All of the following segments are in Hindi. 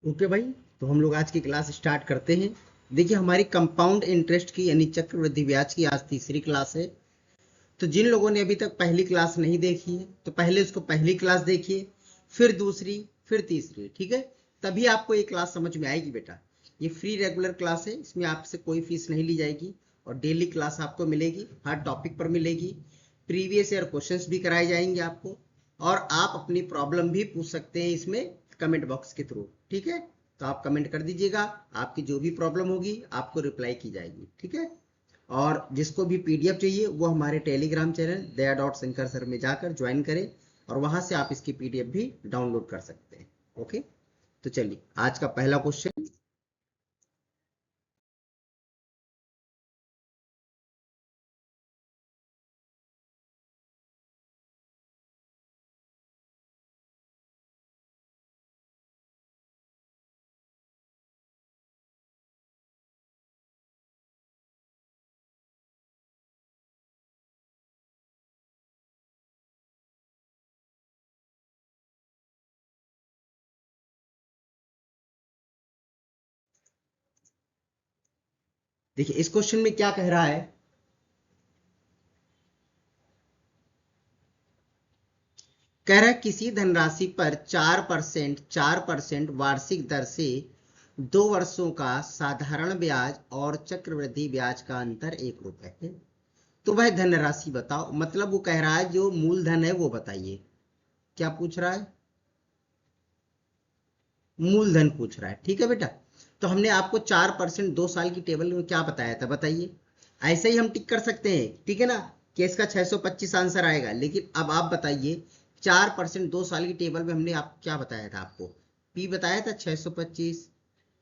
ओके भाई, तो हम लोग आज की क्लास स्टार्ट करते हैं। देखिए, हमारी कंपाउंड इंटरेस्ट की यानी चक्रवृद्धि ब्याज की आज तीसरी क्लास है। तो जिन लोगों ने अभी तक पहली क्लास नहीं देखी है तो पहले उसको पहली क्लास देखिए, फिर दूसरी, फिर तीसरी, ठीक है। तभी आपको ये क्लास समझ में आएगी बेटा। ये फ्री रेगुलर क्लास है, इसमें आपसे कोई फीस नहीं ली जाएगी और डेली क्लास आपको मिलेगी, हर टॉपिक पर मिलेगी। प्रीवियस ईयर क्वेश्चंस भी कराए जाएंगे आपको, और आप अपनी प्रॉब्लम भी पूछ सकते हैं इसमें कमेंट बॉक्स के थ्रू, ठीक है। तो आप कमेंट कर दीजिएगा, आपकी जो भी प्रॉब्लम होगी आपको रिप्लाई की जाएगी, ठीक है। और जिसको भी पीडीएफ चाहिए वो हमारे टेलीग्राम चैनल दया.शंकर सर में जाकर ज्वाइन करें, और वहां से आप इसकी पीडीएफ भी डाउनलोड कर सकते हैं। ओके, तो चलिए आज का पहला क्वेश्चन। देखिए इस क्वेश्चन में क्या कह रहा है। कह रहा है किसी धनराशि पर 4% वार्षिक दर से 2 वर्षों का साधारण ब्याज और चक्रवृद्धि ब्याज का अंतर 1 रुपए है। तो वह धनराशि बताओ। मतलब वो कह रहा है जो मूलधन है वो बताइए। क्या पूछ रहा है? मूलधन पूछ रहा है, ठीक है बेटा। तो हमने आपको 4% 2 साल की टेबल में क्या बताया था, बताइए। ऐसे ही हम टिक कर सकते हैं, ठीक है ना, कि इसका 625 आंसर आएगा। लेकिन अब आप बताइए, 4% 2 साल की टेबल में हमने आप क्या बताया था आपको? पी बताया था 625,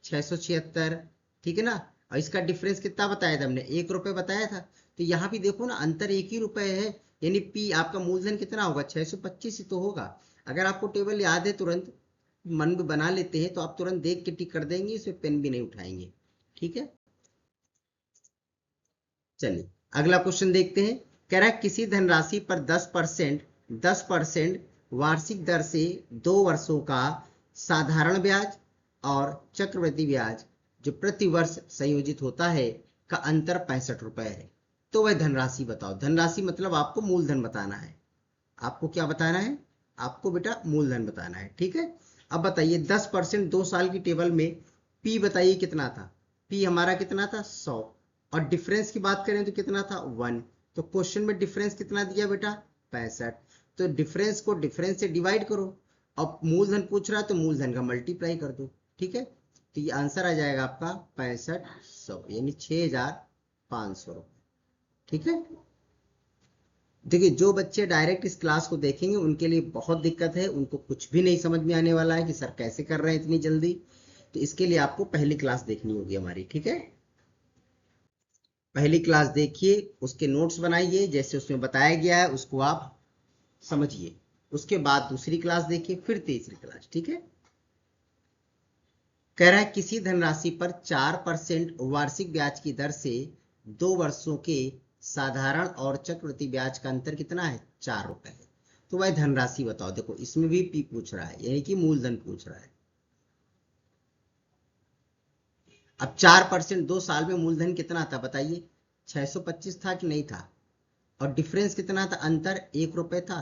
676, ठीक है ना। और इसका डिफरेंस कितना बताया था हमने? 1 रुपए बताया था। तो यहाँ भी देखो ना, अंतर 1 ही रुपए है। यानी पी आपका मूलधन कितना होगा? 625 ही तो होगा। अगर आपको टेबल याद है, तुरंत मन में बना लेते हैं तो आप तुरंत देख के टिक कर देंगे, इसमें पेन भी नहीं उठाएंगे, ठीक है। चलिए अगला क्वेश्चन देखते हैं। कह रहा है किसी धनराशि पर 10% वार्षिक दर से 2 वर्षों का साधारण ब्याज और चक्रवृद्धि ब्याज जो प्रति वर्ष संयोजित होता है का अंतर 65 रुपए है। तो वह धनराशि बताओ। धनराशि मतलब आपको मूलधन बताना है। आपको क्या बताना है? आपको बेटा मूलधन बताना है, ठीक है। अब बताइए 10% 2 साल की टेबल में पी बताइए कितना था? पी हमारा कितना था? 100। और डिफरेंस की बात करें तो कितना था? 1। तो क्वेश्चन में डिफरेंस कितना दिया बेटा? 65। तो डिफरेंस को डिफरेंस से डिवाइड करो। अब मूलधन पूछ रहा है तो मूलधन का मल्टीप्लाई कर दो, ठीक है। तो ये आंसर आ जाएगा आपका 6500, यानी 6500, ठीक है। देखिए जो बच्चे डायरेक्ट इस क्लास को देखेंगे उनके लिए बहुत दिक्कत है, उनको कुछ भी नहीं समझ में आने वाला है कि सर कैसे कर रहे हैं इतनी जल्दी। तो इसके लिए आपको पहली क्लास देखनी होगी हमारी, ठीक है। पहली क्लास देखिए, उसके नोट्स बनाइए, जैसे उसमें बताया गया है उसको आप समझिए। उसके बाद दूसरी क्लास देखिए, फिर तीसरी क्लास, ठीक है। कह रहा है किसी धनराशि पर 4% वार्षिक ब्याज की दर से 2 वर्षों के साधारण और चक्रवृद्धि ब्याज का अंतर कितना है? 4 रुपए है। तो वह धनराशि बताओ। देखो इसमें भी पी पूछ रहा है, यानी कि मूलधन पूछ रहा है। अब 4% 2 साल में मूलधन कितना था बताइए? 625 था कि नहीं था? और डिफरेंस कितना था? अंतर 1 रुपए था।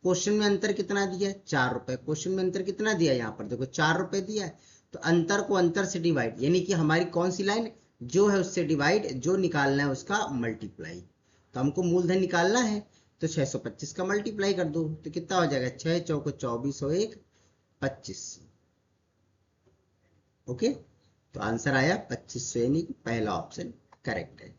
क्वेश्चन में अंतर कितना दिया है? 4 रुपए। क्वेश्चन में अंतर कितना दिया है? यहाँ पर देखो 4 रुपए दिया है। तो अंतर को अंतर से डिवाइड, यानी कि हमारी कौन सी लाइन जो है उससे डिवाइड, जो निकालना है उसका मल्टीप्लाई। तो हमको मूलधन निकालना है, तो 625 का मल्टीप्लाई कर दो तो कितना हो जाएगा? 6 चौको 24 और 1 25। ओके, तो आंसर आया 2500, यानी कि पहला ऑप्शन करेक्ट है।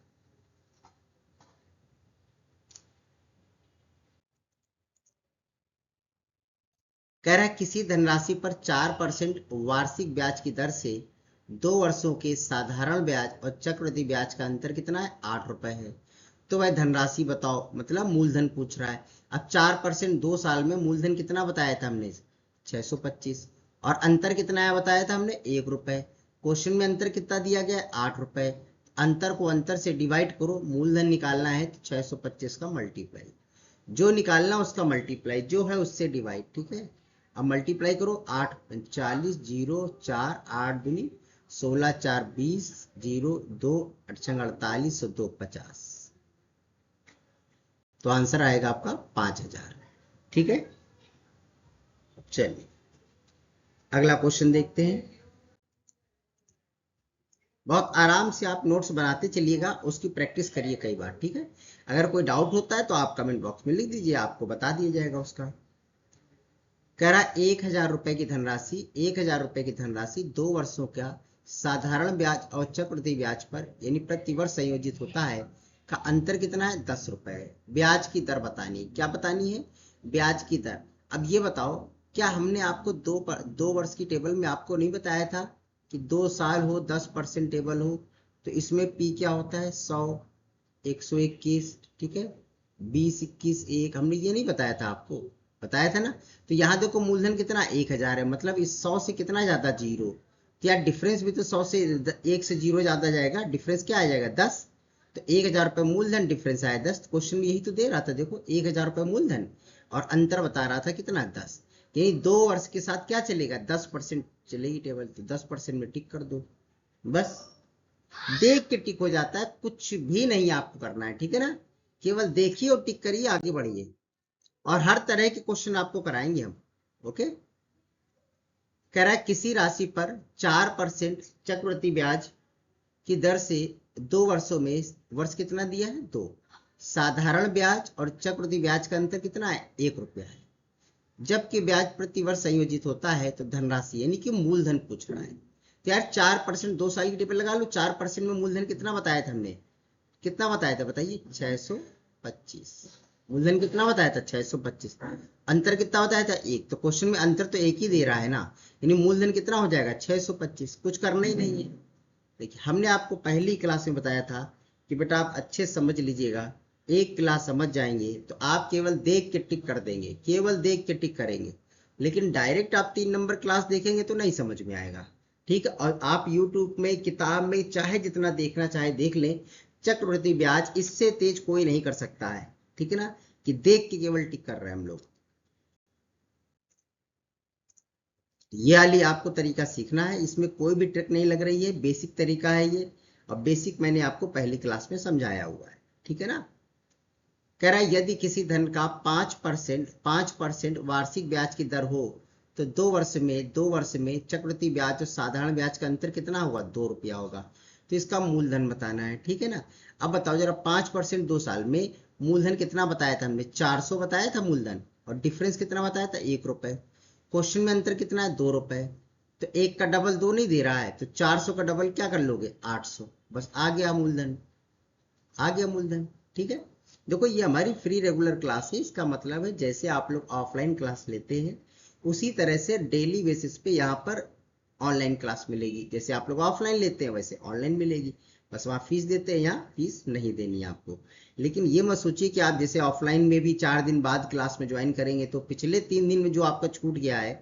कह रहा है किसी धनराशि पर 4% वार्षिक ब्याज की दर से 2 वर्षों के साधारण ब्याज और चक्रवृद्धि ब्याज का अंतर कितना है? 8 रुपए है। तो वह धनराशि बताओ, मतलब मूलधन पूछ रहा है। अब 4% 2 साल में मूलधन कितना बताया था हमने? 625। और अंतर कितना है बताया था हमने? 1 रुपए। क्वेश्चन में अंतर कितना दिया गया है? 8 रुपए। अंतर को अंतर से डिवाइड करो, मूलधन निकालना है तो 625 का मल्टीप्लाई, जो निकालना उसका मल्टीप्लाई, जो है उससे डिवाइड, ठीक है। अब मल्टीप्लाई करो, 8 45 0 4 8 दूनी 16 4 20 0 2 8 48 2 50। तो आंसर आएगा आपका 5000। ठीक है, चलिए अगला क्वेश्चन देखते हैं। बहुत आराम से आप नोट्स बनाते चलिएगा, उसकी प्रैक्टिस करिए कई बार। ठीक है, अगर कोई डाउट होता है तो आप कमेंट बॉक्स में लिख दीजिए, आपको बता दिया जाएगा उसका। कह रहा 1000 रुपए की धनराशि 1000 रुपए की धनराशि 2 वर्षों का साधारण ब्याज और चक्रवृद्धि ब्याज पर यानी प्रतिवर्ष संयोजित होता है का अंतर कितना है? 10 रुपए। ब्याज की दर बतानी है। क्या बतानी है? ब्याज की दर। अब ये बताओ, क्या हमने आपको 2 वर्ष की टेबल में आपको नहीं बताया था कि 2 साल हो 10% टेबल हो तो इसमें पी क्या होता है? 100 121। ठीक है, 20 21 1। हमने ये नहीं बताया था आपको? बताया था ना। तो यहाँ देखो मूलधन कितना 1000 है, मतलब इस 100 से कितना ज्यादा? 0। तो यार डिफरेंस भी तो 100 से 1 से 0 ज्यादा जाएगा। डिफरेंस क्या आ जाएगा? 10। तो 1000 रुपये मूलधन, डिफरेंस आया 10। क्वेश्चन में यही तो दे रहा था, देखो 1000 रुपये मूलधन और अंतर बता रहा था कितना? 10। यही 2 वर्ष के साथ क्या चलेगा? 10% चलेगी टेबल, तो 10% में टिक कर दो, बस देख के टिक हो जाता है। कुछ भी नहीं आपको करना है, ठीक है ना। केवल देखिए और टिक करिए, आगे बढ़िए। और हर तरह के क्वेश्चन आपको कराएंगे हम। ओके, कह रहा है किसी राशि पर 4% चक्रवृद्धि ब्याज की दर से 2 वर्षों में, वर्ष कितना दिया है? 2। साधारण ब्याज और चक्रवृद्धि ब्याज का अंतर कितना है? 1 रुपया है। जबकि ब्याज प्रति वर्ष संयोजित होता है तो धनराशि यानी कि मूलधन पूछ रहा है। तो यार 4% 2 साल की टेबल लगा लो। 4% में मूलधन कितना बताया था हमने? कितना बताया था बताइए? 625। मूलधन कितना बताया था? 625। अंतर कितना बताया था? 1। तो क्वेश्चन में अंतर तो 1 ही दे रहा है ना, यानी मूलधन कितना हो जाएगा? 625। कुछ करना ही नहीं है। देखिए हमने आपको पहली क्लास में बताया था कि बेटा आप अच्छे समझ लीजिएगा, एक क्लास समझ जाएंगे तो आप केवल देख के टिक कर देंगे, केवल देख के टिक करेंगे। लेकिन डायरेक्ट आप 3 नंबर क्लास देखेंगे तो नहीं समझ में आएगा। ठीक है, और आप यूट्यूब में, किताब में चाहे जितना देखना चाहे देख लें, चक्रवृद्धि ब्याज इससे तेज कोई नहीं कर सकता है। ठीक है ना, कि देख के केवल टिक कर रहे हैं हम लोग। ये वाली आपको तरीका सीखना है, इसमें कोई भी ट्रिक नहीं लग रही है, बेसिक तरीका है ये। और बेसिक मैंने आपको पहली क्लास में समझाया हुआ है। ठीक है ना। कह रहा है यदि किसी धन का 5% वार्षिक ब्याज की दर हो तो 2 वर्ष में चक्रवृद्धि ब्याज और साधारण ब्याज का अंतर कितना होगा? 2 रुपया होगा। तो इसका मूलधन बताना है। ठीक है ना। अब बताओ जरा, 5% 2 साल में मूलधन कितना बताया था हमने? 400 बताया था मूलधन, और डिफरेंस कितना बताया था? 1 रुपए। क्वेश्चन में अंतर कितना है? 2 रुपए। तो 1 का डबल 2 नहीं दे रहा है, तो 400 का डबल क्या कर लोगे? 800। बस आ गया मूलधन, आ गया मूलधन। ठीक है, देखो ये हमारी फ्री रेगुलर क्लास है। इसका मतलब है जैसे आप लोग ऑफलाइन क्लास लेते हैं उसी तरह से डेली बेसिस पे यहाँ पर ऑनलाइन क्लास मिलेगी। जैसे आप लोग ऑफलाइन लेते हैं वैसे ऑनलाइन मिलेगी। बस वहाँ फीस देते हैं, यहाँ फीस नहीं देनी है आपको। लेकिन ये मत सोचिए कि आप जैसे ऑफलाइन में भी 4 दिन बाद क्लास में ज्वाइन करेंगे तो पिछले 3 दिन में जो आपका छूट गया है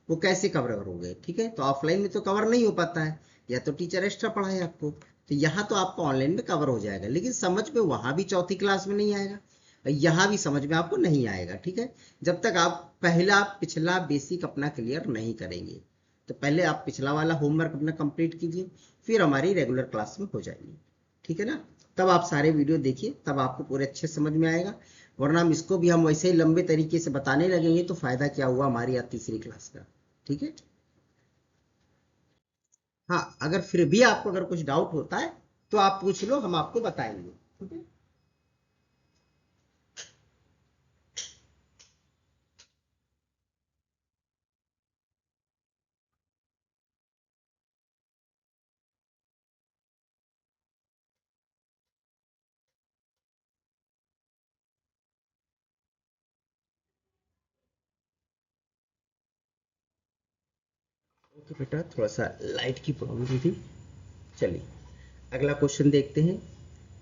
वो कैसे कवर करोगे। ठीक है, तो ऑफलाइन में तो कवर नहीं हो पाता है, या तो टीचर एक्स्ट्रा पढ़ाए आपको। तो यहाँ तो आपको ऑनलाइन में कवर हो जाएगा, लेकिन समझ में वहां भी चौथी क्लास में नहीं आएगा, यहाँ भी समझ में आपको नहीं आएगा। ठीक है, जब तक आप पहला पिछला बेसिक अपना क्लियर नहीं करेंगे। तो पहले आप पिछला वाला होमवर्क अपना कंप्लीट कीजिए, फिर हमारी रेगुलर क्लास में हो जाएगी। ठीक है ना, तब आप सारे वीडियो देखिए, तब आपको पूरे अच्छे समझ में आएगा। वरना हम इसको भी हम वैसे ही लंबे तरीके से बताने लगेंगे तो फायदा क्या हुआ हमारी आज तीसरी क्लास का। ठीक है, हाँ अगर फिर भी आपको अगर कुछ डाउट होता है तो आप पूछ लो, हम आपको बताएंगे। ठीक है, ओके बेटा, थोड़ा सा लाइट की प्रॉब्लम थी। चलिए अगला क्वेश्चन देखते हैं।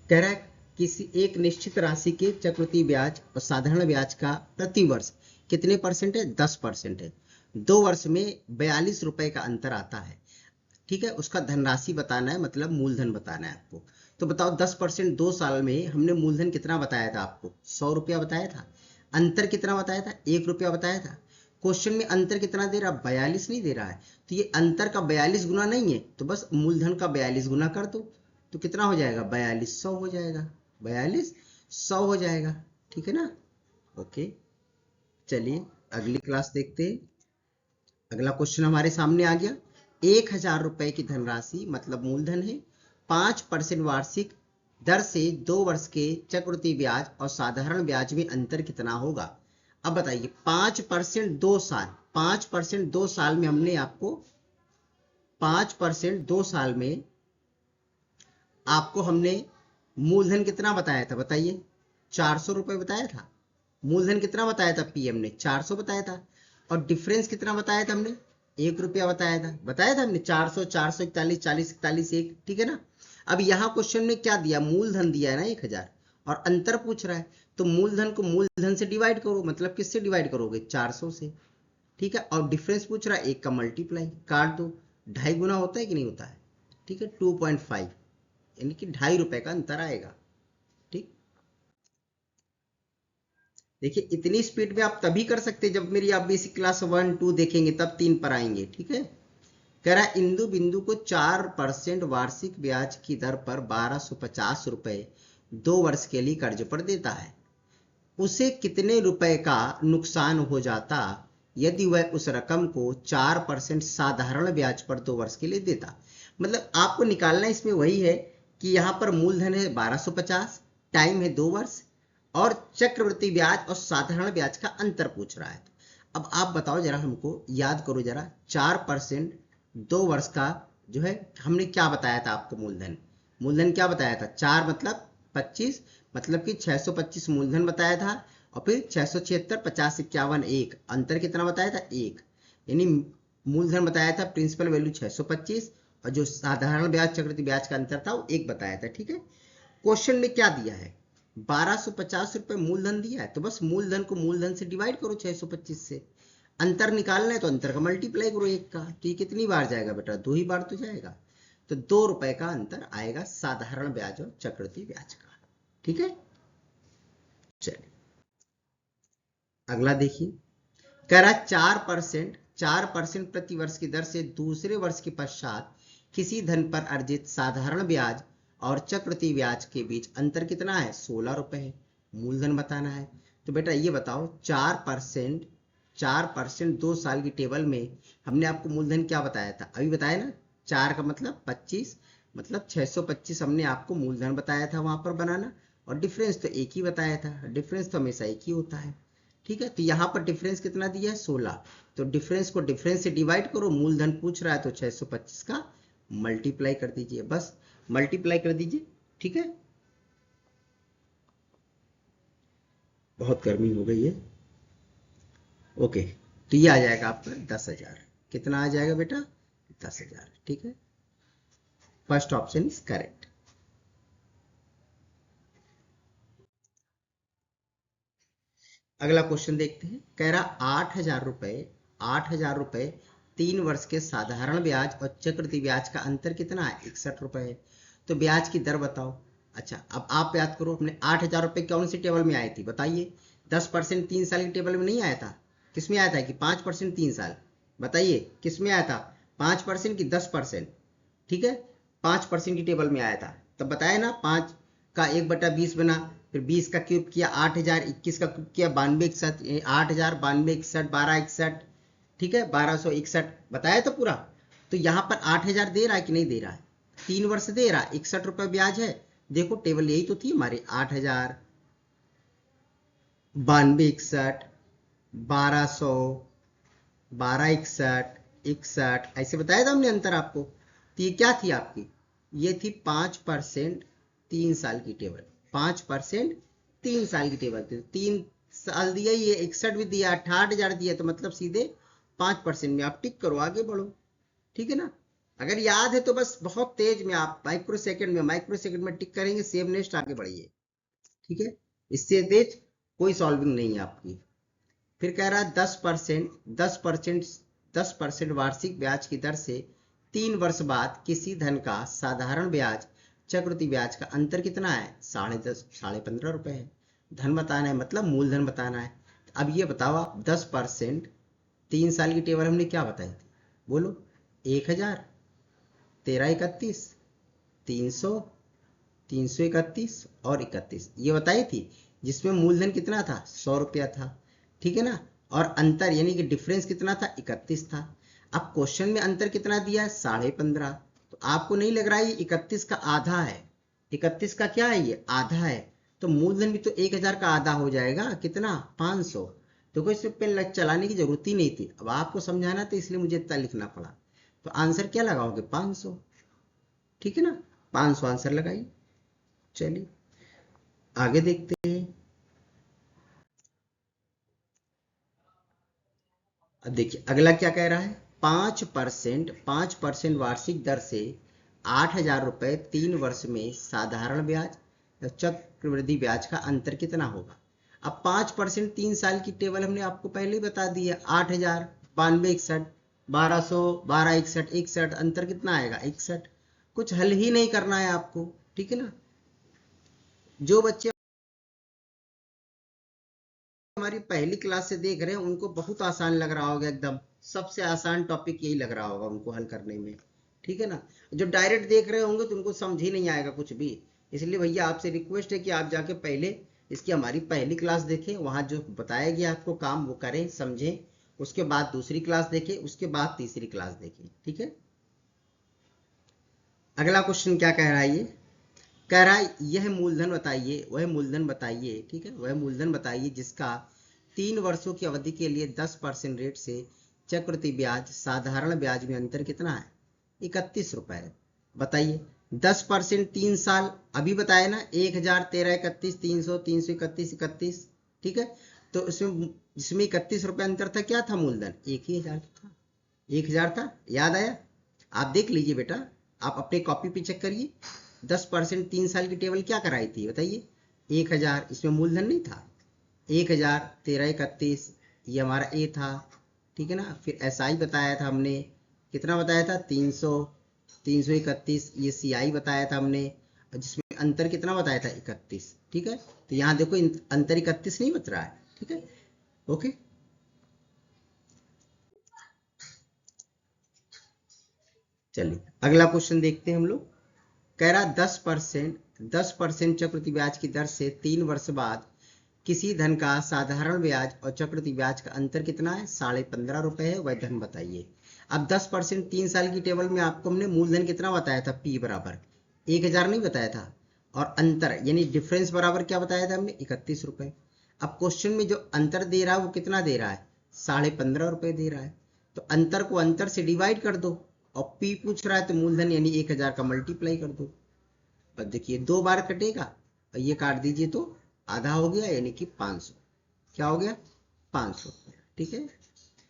कह रहा है किसी एक निश्चित राशि के चक्रवृद्धि ब्याज और साधारण ब्याज का प्रति वर्ष कितने परसेंट है? 10% है। 2 वर्ष में 42 रुपए का अंतर आता है। ठीक है, उसका धनराशि बताना है, मतलब मूलधन बताना है आपको। तो बताओ 10% 2 साल में हमने मूलधन कितना बताया था आपको? 100 रुपया बताया था। अंतर कितना बताया था? 1 रुपया बताया था। क्वेश्चन में अंतर कितना दे रहा है, 42 नहीं दे रहा है, तो ये अंतर का 42 गुना नहीं है, तो बस मूलधन का 42 गुना कर दो, तो कितना हो जाएगा, 4200 हो जाएगा, 4200 हो जाएगा। ठीक है ना। ओके, चलिए अगली क्लास देखते हैं। अगला क्वेश्चन हमारे सामने आ गया। 1000 रुपए की धनराशि मतलब मूलधन है, 5% वार्षिक दर से 2 वर्ष के चक्रवृद्धि ब्याज और साधारण ब्याज में अंतर कितना होगा। अब बताइए 5% 2 साल, 5% 2 साल में हमने आपको 5% 2 साल में आपको हमने मूलधन कितना बताया था, बताइए 400 रुपए बताया था। मूलधन कितना बताया था पीएम ने, 400 बताया था। और डिफरेंस कितना बताया था हमने, 1 रुपया बताया था हमने, 400 441 40 41 1। ठीक है ना। अब यहाँ क्वेश्चन में क्या दिया, मूलधन दिया है ना 1000 और अंतर पूछ रहा है, तो मूलधन को मूलधन से डिवाइड करो, मतलब किससे डिवाइड करोगे, 400 से। ठीक है। और डिफरेंस पूछ रहा है, एक का मल्टीप्लाई काट दो, 2.5 गुना होता है कि नहीं होता है। ठीक है, 2.5 यानी कि 2.5 रुपए का अंतर आएगा। ठीक, देखिए इतनी स्पीड में आप तभी कर सकते जब मेरी आप बेसिक क्लास 1 2 देखेंगे, तब 3 पर आएंगे। ठीक है। कह रहा है इंदु बिंदु को 4% वार्षिक ब्याज की दर पर 1250 रुपए 2 वर्ष के लिए कर्ज पर देता है, उसे कितने रुपए का नुकसान हो जाता यदि वह उस रकम को 4% साधारण ब्याज पर 2 वर्ष के लिए देता। मतलब आपको निकालना इसमें वही है कि यहाँ पर मूलधन है 1250, टाइम है 2 वर्ष, और चक्रवृद्धि ब्याज और साधारण ब्याज का अंतर पूछ रहा है। अब आप बताओ जरा, हमको याद करो जरा, 4% 2 वर्ष का जो है हमने क्या बताया था आपको, मूलधन मूलधन क्या बताया था, 4 मतलब 25, मतलब कि 625 मूलधन बताया था, और फिर 676 50 51 1, अंतर कितना बताया था, 1। यानी मूलधन बताया था प्रिंसिपल वैल्यू 625, और जो साधारण ब्याज चक्रवृद्धि ब्याज का अंतर था वो 1 बताया था। ठीक है। क्वेश्चन में क्या दिया है, 1250 रुपए मूलधन दिया है, तो बस मूलधन को मूलधन से डिवाइड करो 625 से। अंतर निकालना है तो अंतर का मल्टीप्लाई करो 1 का, तो ये कितनी बार जाएगा बेटा, 2 ही बार तो जाएगा। तो 2 रुपए का अंतर आएगा साधारण ब्याज और चक्रवृद्धि ब्याज का। ठीक है। चलिए अगला देखिए। कह रहा 4% प्रति वर्ष की दर से दूसरे वर्ष के पश्चात किसी धन पर अर्जित साधारण ब्याज और चक्रवृद्धि ब्याज के बीच अंतर कितना है, 16 रुपए है। मूलधन बताना है। तो बेटा ये बताओ 4% 2 साल की टेबल में हमने आपको मूलधन क्या बताया था, अभी बताया ना, 4 का मतलब 25, मतलब 625 हमने आपको मूलधन बताया था वहां पर बनाना, और डिफरेंस तो एक ही बताया था, डिफरेंस तो हमेशा एक ही होता है। ठीक है। तो यहाँ पर डिफरेंस कितना दिया है, 16, तो डिफरेंस को डिफरेंस से डिवाइड करो, मूलधन पूछ रहा है तो 625 का मल्टीप्लाई कर दीजिए, बस मल्टीप्लाई कर दीजिए। ठीक है। बहुत गर्मी हो गई है। ओके, तो ये आ जाएगा आपका 10,000। कितना आ जाएगा बेटा, 10,000। ठीक है, फर्स्ट ऑप्शन इज करेक्ट। अगला क्वेश्चन देखते हैं। कह रहा 8,000 रुपए 3 वर्ष के साधारण ब्याज और चक्रवृद्धि ब्याज का अंतर कितना है, 61 रुपए है। तो ब्याज की दर बताओ। अच्छा, अब आप याद करो, अपने 8,000 रुपए कौन सी टेबल में आई थी, बताइए। 10% 3 साल की टेबल में नहीं आया था, किस में आया था कि 5% 3 साल, बताइए किस में आया था, 5% की 10%। ठीक है, 5% की टेबल में आया था, तब बताया ना, 5 का 1/20 बना, फिर 20 का क्यूब किया 8,000, 21 का क्यूब किया 9261, 8,000 9261 1261। ठीक है, 1261 बताया तो पूरा। तो यहाँ पर 8,000 दे रहा है कि नहीं दे रहा है, 3 वर्ष दे रहा है, 61 रुपए ब्याज है। देखो टेबल यही तो थी हमारे, 8,000 9261 1200 1261 ऐसे बताया था हमने अंतर आपको। तो ये क्या थी आपकी, ये थी 5% 3 साल की टेबल, 5% 3 साल की टेबल थी। 3 साल दिया, ये 61 भी दिया, 68,000 दिया, तो मतलब सीधे 5% में आप टिक करो, आगे बढ़ो। ठीक है ना। अगर याद है तो बस बहुत तेज में आप माइक्रो सेकंड में टिक करेंगे, सेव नेक्स्ट, आगे बढ़िए। ठीक है, इससे तेज कोई सॉल्विंग नहीं है आपकी। फिर कह रहा है 10% वार्षिक ब्याज की दर से 3 वर्ष बाद किसी धन का साधारण ब्याज चक्रवृद्धि ब्याज का अंतर कितना है, 10.5 रुपए है। धन बताना है, मतलब मूलधन बताना है। अब ये बताओ आप, 10% 3 साल की टेबल हमने क्या बताई थी, बोलो। 1000, 1331, 300, 331 और 31 ये बताई थी, जिसमें मूलधन कितना था, 100 रुपया था, ठीक है ना। और अंतर यानी कि डिफरेंस कितना था, 31 था। अब क्वेश्चन में अंतर कितना दिया है, 15.5। तो आपको नहीं लग रहा है ये 31 का आधा है, 31 का क्या है, ये आधा है। तो मूलधन भी तो 1000 का आधा हो जाएगा, कितना, 500। तो कोई इसमें पेन चलाने की जरूरत ही नहीं थी, अब आपको समझाना तो इसलिए मुझे इतना लिखना पड़ा। तो आंसर क्या लगाओगे, 500, ठीक है ना, 500 आंसर लगाइए। चलिए आगे देखते हैं। अब देखिए अगला क्या कह रहा है, 5% वार्षिक दर से 8,000 रुपए 3 वर्ष में साधारण ब्याज या चक्रवृद्धि ब्याज का अंतर कितना होगा। अब 5% 3 साल की टेबल हमने आपको पहले ही बता दी है, 8,000, 9261, 1200, 1261, 61, अंतर कितना आएगा, 61। कुछ हल ही नहीं करना है आपको, ठीक है ना। जो बच्चे हमारी पहली क्लास से देख रहे हैं उनको बहुत आसान लग रहा होगा, एकदम सबसे आसान टॉपिक यही लग रहा होगा उनको हल करने में, ठीक है ना। जो डायरेक्ट देख रहे होंगे तो उनको समझ ही नहीं आएगा कुछ भी। इसलिए भैया आपसे रिक्वेस्ट है कि आप जाके पहले इसकी हमारी पहली क्लास देखें, वहां जो बताया गया आपको काम वो करें, समझें। उसके बाद दूसरी क्लास देखें, उसके बाद तीसरी क्लास देखें, ठीक है। अगला क्वेश्चन क्या कह रहा है, ये कह रहा है यह मूलधन बताइए, वह मूलधन बताइए, ठीक है, वह मूलधन बताइए जिसका 3 वर्षों की अवधि के लिए 10% रेट से चक्रवृद्धि ब्याज साधारण ब्याज में अंतर कितना है, 31 रुपए। बताइए 10% 3 साल, अभी बताया ना, 1000, 1331, 300, 331, 31, ठीक है। तो इसमें 31 रुपए अंतर था, क्या था मूलधन, 1,000 था, 1,000 था, याद आया। आप देख लीजिए बेटा, आप अपने कॉपी पे चेक करिए, 10% 3 साल की टेबल क्या कराई थी बताइए, 1,000, इसमें मूलधन नहीं था, 1,000, 1331 ये हमारा ए था, ठीक है ना। फिर एसआई बताया था हमने, कितना बताया था, 300, 331, ये सीआई बताया था हमने, जिसमें अंतर कितना बताया था, 31, ठीक है। तो यहाँ देखो अंतर 31 नहीं बच रहा है, ठीक है, ओके। चलिए अगला क्वेश्चन देखते हैं हम लोग। कह रहा 10% चक्रवृद्धि ब्याज की दर से 3 वर्ष बाद किसी धन का साधारण ब्याज और चक्रवृद्धि ब्याज का अंतर कितना है, 15.5 रुपए है, वह धन बताइए। अब 10% 3 साल की टेबल में आपको हमने मूलधन कितना बताया था, पी बराबर 1,000 नहीं बताया था, और अंतर यानी डिफरेंस बराबर क्या बताया था हमने, 31 रुपए। अब क्वेश्चन में जो अंतर दे रहा है वो कितना दे रहा है, 15.5 रुपए दे रहा है। तो अंतर को अंतर से डिवाइड कर दो, और पी पूछ रहा है तो मूलधन यानी 1,000 का मल्टीप्लाई कर दो। अब देखिए 2 बार कटेगा, और ये काट दीजिए तो आधा हो गया, यानी कि 500, क्या हो गया, 500, ठीक है।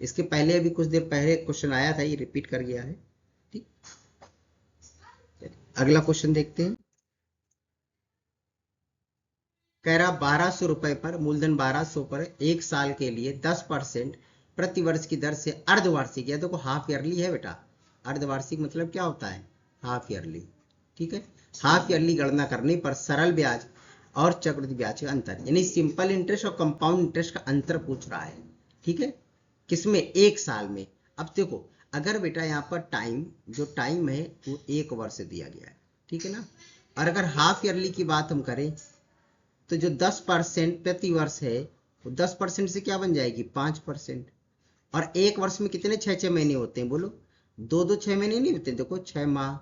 इसके पहले अभी कुछ देर पहले क्वेश्चन आया था, ये रिपीट कर गया है, ठीक। अगला क्वेश्चन देखते हैं। कह रहा 1,200 रुपए पर, मूलधन 1,200 पर 1 साल के लिए 10% प्रति वर्ष की दर से अर्धवार्षिक, या देखो हाफ ईयरली है बेटा, अर्धवार्षिक मतलब क्या होता है, हाफ ईयरली, ठीक है। हाफ ईयरली गणना करने पर सरल ब्याज और चक्रवृद्धि ब्याज का अंतर, यानी सिंपल इंटरेस्ट और कंपाउंड इंटरेस्ट का अंतर पूछ रहा है, ठीक है, किसमें, 1 साल में। अब देखो अगर बेटा यहाँ पर टाइम, जो टाइम है वो 1 वर्ष दिया गया है, ठीक है ना। और अगर हाफ ईयरली की बात हम करें तो जो 10% प्रति वर्ष है वो 10% से क्या बन जाएगी, 5%। और 1 वर्ष में कितने 6-6 महीने होते हैं, बोलो, 2-2 6 महीने नहीं होते, देखो 6 माह,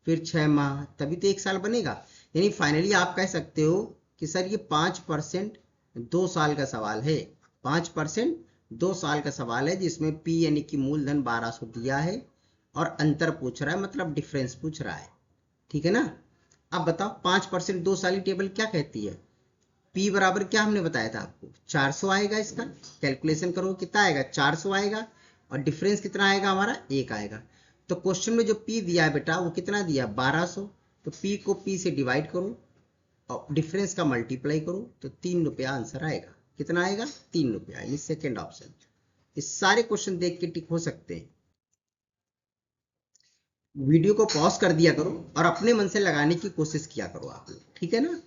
फिर 6 माह, तभी तो 1 साल बनेगा। यानी फाइनली आप कह सकते हो कि सर ये 5% 2 साल का सवाल है, 5% 2 साल का सवाल है, जिसमें पी यानी कि मूलधन 1,200 दिया है और अंतर पूछ रहा है, मतलब डिफरेंस पूछ रहा है, ठीक है ना। अब बताओ 5% 2 साल की टेबल क्या कहती है, P बराबर क्या हमने बताया था आपको, 400 आएगा, इसका कैलकुलेशन करो कितना आएगा, 400 आएगा, और डिफरेंस कितना आएगा हमारा, 1 आएगा। तो क्वेश्चन में जो P दिया है बेटा वो कितना दिया, 1,200, तो P को P से डिवाइड करो और डिफरेंस का मल्टीप्लाई करो, तो 3 रुपया आंसर आएगा, कितना आएगा, 3 रुपया, यानी सेकेंड ऑप्शन। इस सारे क्वेश्चन देख के टिक हो सकते हैं। वीडियो को पॉज कर दिया करो और अपने मन से लगाने की कोशिश किया करो आप लोग, ठीक है ना।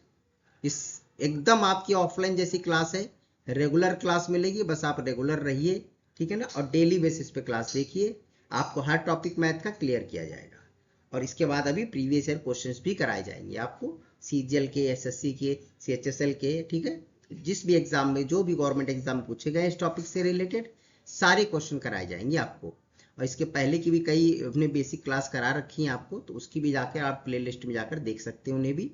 इस एकदम आपकी ऑफलाइन जैसी क्लास है, रेगुलर क्लास मिलेगी, बस आप रेगुलर रहिए, ठीक है ना। और डेली बेसिस पे क्लास देखिए, आपको हर टॉपिक मैथ का क्लियर किया जाएगा। और इसके बाद अभी प्रीवियस ईयर क्वेश्चंस भी कराए जाएंगे आपको, सीजीएल के, एसएससी के, सीएचएसएल के, ठीक है। जिस भी एग्जाम में, जो भी गवर्नमेंट एग्जाम पूछे गए इस टॉपिक से रिलेटेड सारे क्वेश्चन कराए जाएंगे आपको। और इसके पहले की भी कई अपने बेसिक क्लास करा रखी हैं आपको, तो उसकी भी जाकर आप प्ले लिस्ट में जाकर देख सकते हैं उन्हें भी,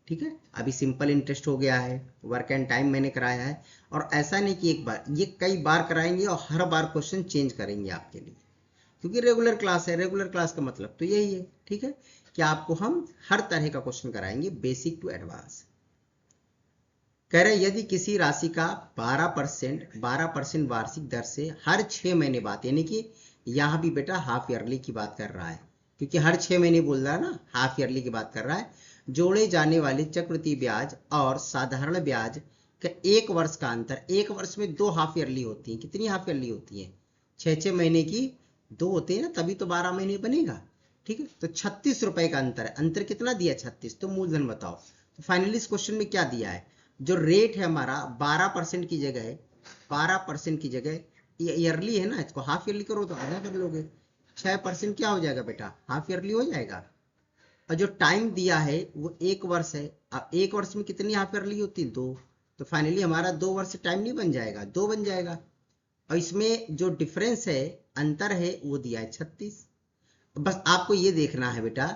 ठीक है। अभी सिंपल इंटरेस्ट हो गया है, वर्क एंड टाइम मैंने कराया है। और ऐसा नहीं कि एक बार, ये कई बार कराएंगे और हर बार क्वेश्चन चेंज करेंगे आपके लिए, क्योंकि रेगुलर क्लास है। रेगुलर क्लास का मतलब तो यही है, ठीक है, कि आपको हम हर तरह का क्वेश्चन कराएंगे, बेसिक टू एडवांस। कह रहे यदि किसी राशि का 12% वार्षिक दर से हर 6 महीने बाद, यानी कि यहाँ भी बेटा हाफ ईयरली की बात कर रहा है, क्योंकि हर 6 महीने बोल रहा है ना, हाफ ईयरली की बात कर रहा है, जोड़े जाने वाले चक्रवृद्धि ब्याज और साधारण ब्याज का 1 वर्ष का अंतर। 1 वर्ष में 2 हाफ ईयरली होती हैं। कितनी हाफ ईयरली होती हैं? 6 महीने की 2 होते हैं ना, तभी तो 12 महीने बनेगा, ठीक है। तो 36 रुपए का अंतर है। अंतर कितना दिया? 36। तो मूलधन बताओ। तो फाइनली इस क्वेश्चन में क्या दिया है? जो रेट है हमारा 12% की जगह, 12% की जगह, ईयरली है ना, इसको हाफ ईयरली करो तो आधा कर लोगे। 6% क्या हो जाएगा बेटा? हाफ ईयरली हो जाएगा। और जो टाइम दिया है वो 1 वर्ष है। अब 1 वर्ष में कितनी हाफ ईयरली होती है? 2। तो फाइनली हमारा 2 वर्ष टाइम नहीं बन जाएगा, 2 बन जाएगा। और इसमें जो डिफरेंस है, अंतर है, वो दिया है 36। बस आपको ये देखना है बेटा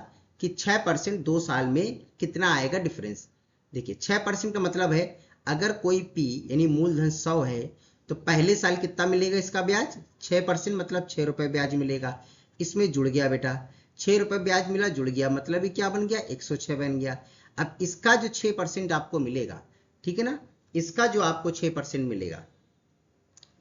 कि 6% 2 साल में कितना आएगा डिफरेंस। देखिए 6% का मतलब है, अगर कोई पी यानी मूलधन 100 है, तो पहले साल कितना मिलेगा इसका ब्याज? 6%, मतलब 6 रुपए ब्याज मिलेगा। इसमें जुड़ गया बेटा, 6 रुपए ब्याज मिला, जुड़ गया, मतलब ये क्या बन गया? 106 बन गया। अब इसका जो 6% आपको मिलेगा, ठीक है ना, इसका जो आपको 6% मिलेगा,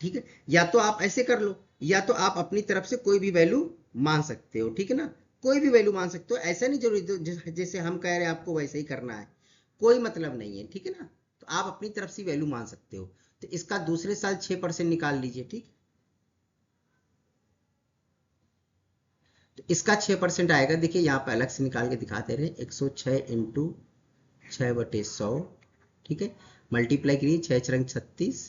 ठीक है, या तो आप ऐसे कर लो, या तो आप अपनी तरफ से कोई भी वैल्यू मान सकते हो, ठीक है ना, कोई भी वैल्यू मान सकते हो। ऐसा नहीं जरूरी जैसे हम कह रहे हैं आपको वैसे ही करना है, कोई मतलब नहीं है, ठीक है ना। तो आप अपनी तरफ से वैल्यू मान सकते हो। तो इसका दूसरे साल 6% निकाल लीजिए, ठीक। तो इसका 6% आएगा। देखिए यहाँ पे अलग से निकाल के दिखाते रहे, 106 इंटू 6/100, ठीक है, मल्टीप्लाई करिए, 6 × 36,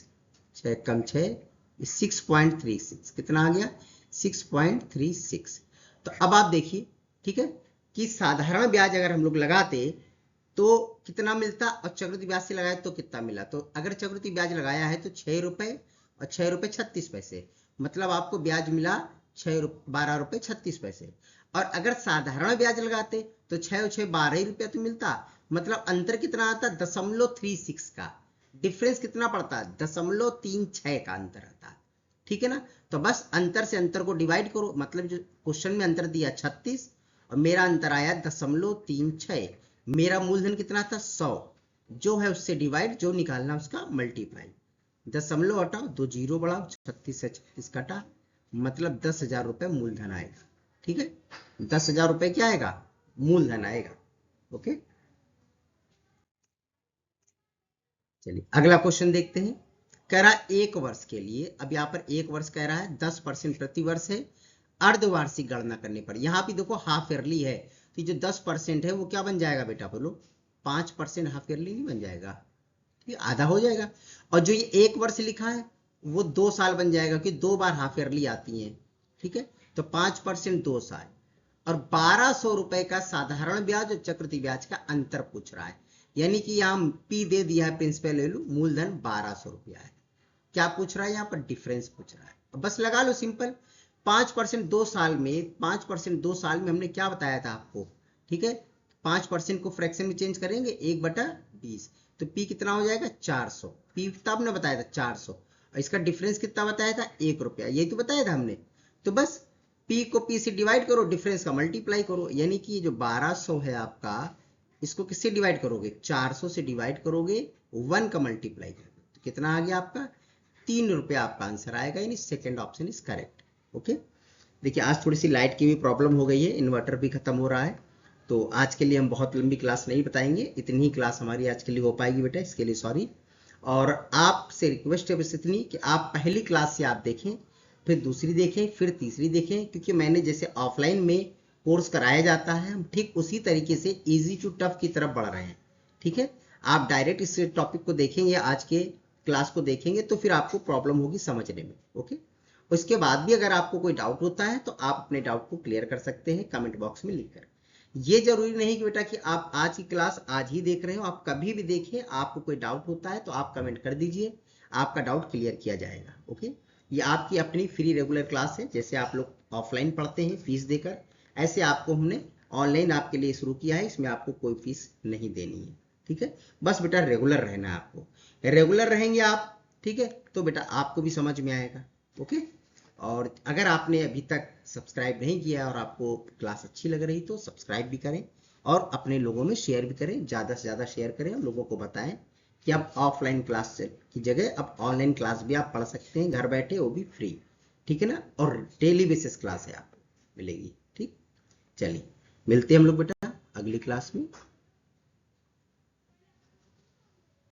6 कम 6, 6.36, कितना आ गया? 6.36। तो अब आप देखिए, ठीक है, कि साधारण ब्याज अगर हम लोग लगाते तो कितना मिलता, और चक्रवृद्धि ब्याज से लगाया तो कितना मिला। तो अगर चक्रवृद्धि ब्याज लगाया है तो 6 रुपए और 6 रुपए 36 पैसे, मतलब आपको ब्याज मिला 12 रुपए 36 पैसे। और अगर साधारण ब्याज लगाते तो 6 और 6 12 ही रुपया तो मिलता, मतलब अंतर कितना आता? 0.36 का डिफरेंस कितना पड़ता? 0.36 का अंतर आता, ठीक है ना। तो बस अंतर से अंतर को डिवाइड करो, मतलब जो क्वेश्चन में अंतर दिया 36 और मेरा अंतर आया 0.36। मेरा मूलधन कितना था? 100। जो है उससे डिवाइड, जो निकालना उसका मल्टीप्लाई। 0 हटाओ, 2 0 बढ़ाओ, 36 से 36 कटा, मतलब 10,000 रुपए मूलधन आएगा, ठीक है। 10,000 रुपए क्या आएगा? मूलधन आएगा। ओके, चलिए अगला क्वेश्चन देखते हैं। कह रहा है 1 वर्ष के लिए, अब यहाँ पर 1 वर्ष कह रहा है, 10% प्रति वर्ष है, अर्धवार्षिक गणना करने पर। यहाँ भी देखो हाफ ईयरली है, तो जो 10% है वो क्या बन जाएगा बेटा? बोलो, 5% हाफ ईयरली नहीं बन जाएगा? ठीक है, आधा हो जाएगा। और जो ये 1 वर्ष लिखा है वो 2 साल बन जाएगा, कि 2 बार हाफ ईयरली आती है, ठीक है। तो 5% 2 साल। और 1200 रुपए का साधारण ब्याज और चक्रवृद्धि ब्याज का अंतर पूछ रहा है, यानी कि यहाँ पी दे दिया है, प्रिंसिपल वैल्यू, मूलधन 1200 रुपया है। क्या पूछ रहा है? यहाँ पर डिफरेंस पूछ रहा है। बस लगा लो सिंपल, 5% 2 साल में, 5% 2 साल में हमने क्या बताया था आपको, ठीक है। 5% को फ्रैक्शन में चेंज करेंगे, 1/20, तो पी कितना हो जाएगा? 400। पी तब ने बताया था 400, और इसका डिफरेंस कितना बताया था? 1 रुपया, यही तो बताया था हमने। तो बस पी को पी से डिवाइड करो, डिफरेंस का मल्टीप्लाई करो, यानी कि जो 1200 है आपका, इसको किससे डिवाइड करोगे? 400 से डिवाइड करोगे, 1 का मल्टीप्लाई करोगे, तो कितना आ गया आपका? 3 रुपया आपका आंसर आएगा, यानी second option is correct. Okay, देखिए आज थोड़ी सी लाइट की भी प्रॉब्लम हो गई है, इन्वर्टर भी खत्म हो रहा है, तो आज के लिए हम बहुत लंबी क्लास नहीं बताएंगे, इतनी ही क्लास हमारी आज के लिए हो पाएगी बेटा, इसके लिए सॉरी। और आपसे रिक्वेस्ट है बस इतनी कि आप पहली क्लास से आप देखें, फिर दूसरी देखें, फिर तीसरी देखें, क्योंकि मैंने जैसे ऑफलाइन में कोर्स कराया जाता है, हम ठीक उसी तरीके से इजी टू टफ की तरफ बढ़ रहे हैं, ठीक है। आप डायरेक्ट इस टॉपिक को देखेंगे, आज के क्लास को देखेंगे, तो फिर आपको प्रॉब्लम होगी समझने में। ओके, उसके बाद भी अगर आपको कोई डाउट होता है तो आप अपने डाउट को क्लियर कर सकते हैं कमेंट बॉक्स में लिखकर। ये जरूरी नहीं कि बेटा कि आप आज की क्लास आज ही देख रहे हो, आप कभी भी देखिए, आपको कोई डाउट होता है तो आप कमेंट कर दीजिए, आपका डाउट क्लियर किया जाएगा। ओके, ये आपकी अपनी फ्री रेगुलर क्लास है। जैसे आप लोग ऑफलाइन पढ़ते हैं फीस देकर, ऐसे आपको हमने ऑनलाइन आपके लिए शुरू किया है, इसमें आपको कोई फीस नहीं देनी है। ठीक है, बस बेटा रेगुलर रहना है आपको, रेगुलर रहेंगे आप, ठीक है, तो बेटा आपको भी समझ में आएगा। ओके, और अगर आपने अभी तक सब्सक्राइब नहीं किया और आपको क्लास अच्छी लग रही तो सब्सक्राइब भी करें और अपने लोगों में शेयर भी करें, ज़्यादा से ज़्यादा शेयर करें और लोगों को बताएं कि अब ऑफलाइन क्लास की जगह अब ऑनलाइन क्लास भी आप पढ़ सकते हैं घर बैठे, वो भी फ्री। ठीक है ना, और डेली बेसिस क्लास है आपको मिलेगी। ठीक, चलिए मिलते हैं हम लोग बेटा अगली क्लास में।